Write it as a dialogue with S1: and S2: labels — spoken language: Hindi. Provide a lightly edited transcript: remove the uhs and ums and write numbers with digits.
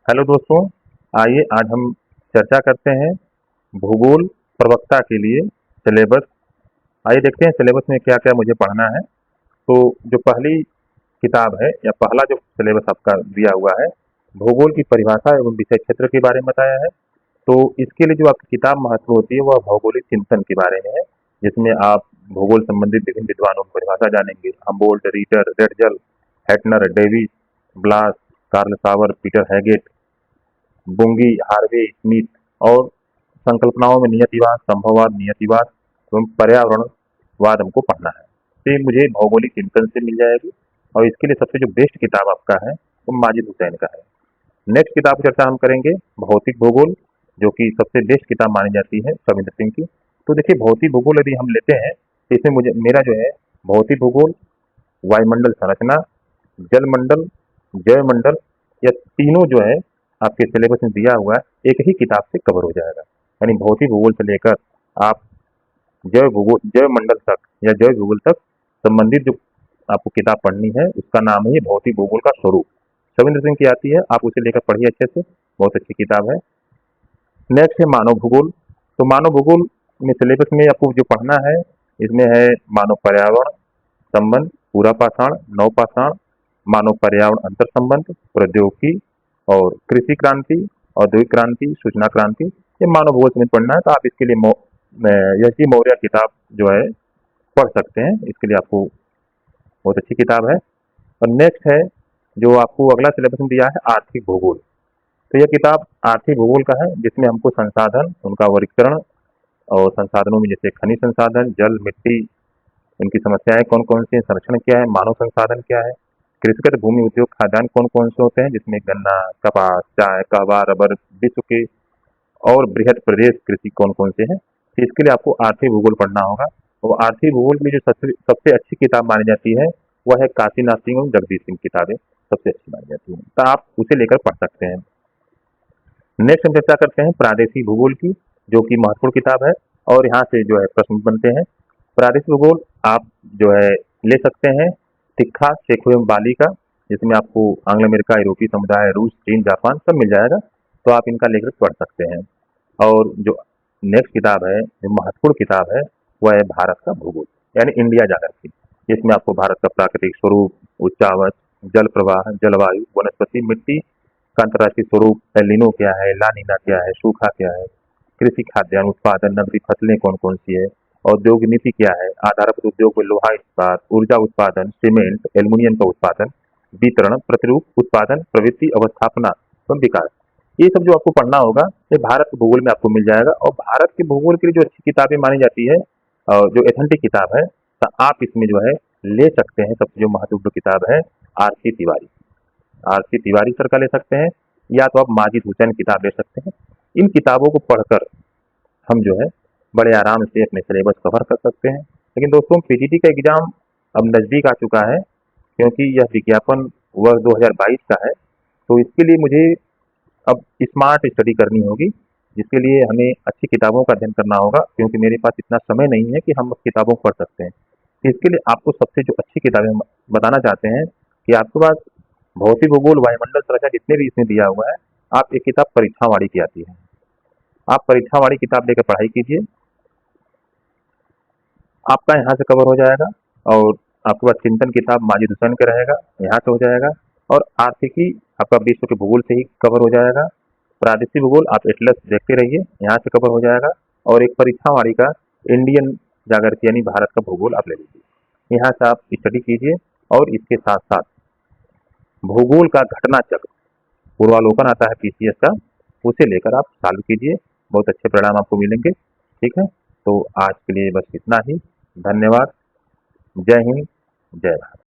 S1: हेलो दोस्तों, आइए आज हम चर्चा करते हैं भूगोल प्रवक्ता के लिए सिलेबस। आइए देखते हैं सिलेबस में क्या क्या मुझे पढ़ना है। तो जो पहली किताब है या पहला जो सिलेबस आपका दिया हुआ है, भूगोल की परिभाषा एवं विषय क्षेत्र के बारे में बताया है। तो इसके लिए जो आपकी किताब महत्व होती है वह भौगोलिक चिंतन के बारे में है, जिसमें आप भूगोल संबंधित विभिन्न विद्वानों की परिभाषा जानेंगे। Humboldt, Ritter, Ratzel, Hettner, Davis, Blache, Carl Sauer, Peter Haggett, Bunge, Harvey, Smith और संकल्पनाओं में नियतिवाद, संभववाद, नियतिवाद एवं पर्यावरणवाद हमको पढ़ना है। तो ये मुझे भौगोलिक चिंतन से मिल जाएगी और इसके लिए सबसे जो बेस्ट किताब आपका है वो माजिद हुसैन का है। नेक्स्ट किताब की चर्चा हम करेंगे भौतिक भूगोल, जो कि सबसे बेस्ट किताब मानी जाती है रविंद्र सिंह की। तो देखिए भौतिक भूगोल यदि हम लेते हैं तो इसमें मुझे मेरा जो है भौतिक भूगोल, वायुमंडल संरचना, जलमंडल, जैवमंडल, यह तीनों जो है आपके सिलेबस में दिया हुआ है एक ही किताब से कवर हो जाएगा। यानी भौतिक भूगोल से लेकर आप जैव मंडल तक या जैव भूगोल तक संबंधित जो आपको किताब पढ़नी है उसका नाम है भौतिक भूगोल का स्वरूप। रविंद्र सिंह की आती है, आप उसे लेकर पढ़िए अच्छे से, बहुत अच्छी किताब है। नेक्स्ट है मानव भूगोल। तो मानव भूगोल में सिलेबस में आपको जो पढ़ना है इसमें है मानव पर्यावरण संबंध, पूरा पाषाण, नव पाषाण, मानव पर्यावरण अंतर संबंध, प्रौद्योगिकी और कृषि क्रांति, औद्योगिक क्रांति, सूचना क्रांति, ये मानव भूगोल में पढ़ना है। तो आप इसके लिए यशी मौर्य किताब जो है पढ़ सकते हैं, इसके लिए आपको बहुत अच्छी किताब है। और नेक्स्ट है जो आपको अगला सिलेबस में दिया है आर्थिक भूगोल। तो यह किताब आर्थिक भूगोल का है, जिसमें हमको संसाधन, उनका वर्गीकरण और संसाधनों में जैसे खनिज संसाधन, जल, मिट्टी, उनकी समस्याएं कौन कौन सी हैं, संरक्षण क्या है, मानव संसाधन क्या है, कृषिगत भूमि, उद्योग, खाद्यान्न कौन कौन से होते हैं, जिसमें गन्ना, कपास, चाय, कहवा, रबर, विश्व के और बृहद प्रदेश कृषि कौन कौन से हैं। तो इसके लिए आपको आर्थिक भूगोल पढ़ना होगा। और आर्थिक भूगोल की जो सबसे सबसे अच्छी किताब मानी जाती है वह है काशीनाथ सिंह और जगदीश सिंह किताबें सबसे अच्छी मानी जाती है, तो आप उसे लेकर पढ़ सकते हैं। नेक्स्ट हम चर्चा करते हैं प्रादेशिक भूगोल की, जो कि महत्वपूर्ण किताब है और यहाँ से जो है प्रश्न बनते हैं। प्रादेशिक भूगोल आप जो है ले सकते हैं तिक्खा, शेखो एवं बाली का, जिसमें आपको आंग्ल अमेरिका, यूरोपीय समुदाय, रूस, चीन, जापान सब मिल जाएगा। तो आप इनका लेकर पढ़ सकते हैं। और जो नेक्स्ट किताब है, जो महत्वपूर्ण किताब है, वह है भारत का भूगोल, यानी इंडिया जाकर की, जिसमें आपको भारत का प्राकृतिक स्वरूप, उच्चावच, जल प्रवाह, जलवायु, वनस्पति, मिट्टी का अंतर्राष्ट्रीय स्वरूप, एलिनो क्या है, लानीना क्या है, सूखा क्या है, कृषि, खाद्यान्न उत्पादन, नगदी फसलें कौन कौन सी है, औद्योगिक नीति क्या है, आधारभूत उद्योग में लोहा इस्पात, ऊर्जा उत्पादन, सीमेंट, एल्युमिनियम का उत्पादन, वितरण, प्रतिरूप उत्पादन, प्रवृत्ति, अवस्थापना एवं विकास, ये सब जो आपको पढ़ना होगा ये भारत के भूगोल में आपको मिल जाएगा। और भारत के भूगोल के लिए जो अच्छी किताबें मानी जाती है और जो एथेंटिक किताब है, तो आप इसमें जो है ले सकते हैं। सबसे जो महत्वपूर्ण किताब है R C Tiwari, R C Tiwari sir का ले सकते हैं, या तो आप माजिद हुसैन किताब ले सकते हैं। इन किताबों को पढ़कर हम जो है बड़े आराम से अपने सिलेबस कवर कर सकते हैं। लेकिन दोस्तों पीजीटी का एग्जाम अब नज़दीक आ चुका है, क्योंकि यह विज्ञापन वर्ष 2022 का है। तो इसके लिए मुझे अब स्मार्ट स्टडी करनी होगी, जिसके लिए हमें अच्छी किताबों का अध्ययन करना होगा, क्योंकि मेरे पास इतना समय नहीं है कि हम किताबों को पढ़ सकते हैं। तो इसके लिए आपको सबसे जो अच्छी किताबें हम बताना चाहते हैं कि आपके पास भौतिक भूगोल, वायुमंडल संरचना जितने भी इसमें दिया हुआ है, आप एक किताब परीक्षावाड़ी की आती है, आप परीक्षावाड़ी किताब लेकर पढ़ाई कीजिए, आपका यहाँ से कवर हो जाएगा। और आपके पास चिंतन किताब माजिद हुसैन का रहेगा, यहाँ से हो जाएगा। और आर्थिकी आपका विश्व के भूगोल से ही कवर हो जाएगा। प्रादेशिक भूगोल आप एटलस देखते रहिए, यहाँ से कवर हो जाएगा। और एक परीक्षावाड़ी का इंडियन जाकर के यानी भारत का भूगोल आप ले लीजिए, यहाँ से आप स्टडी कीजिए। और इसके साथ साथ भूगोल का घटना चक्र पूर्वालोकन आता है पीसीएस का, उसे लेकर आप चालू कीजिए, बहुत अच्छे परिणाम आपको मिलेंगे। ठीक है, तो आज के लिए बस इतना ही। धन्यवाद। जय हिंद, जय भारत।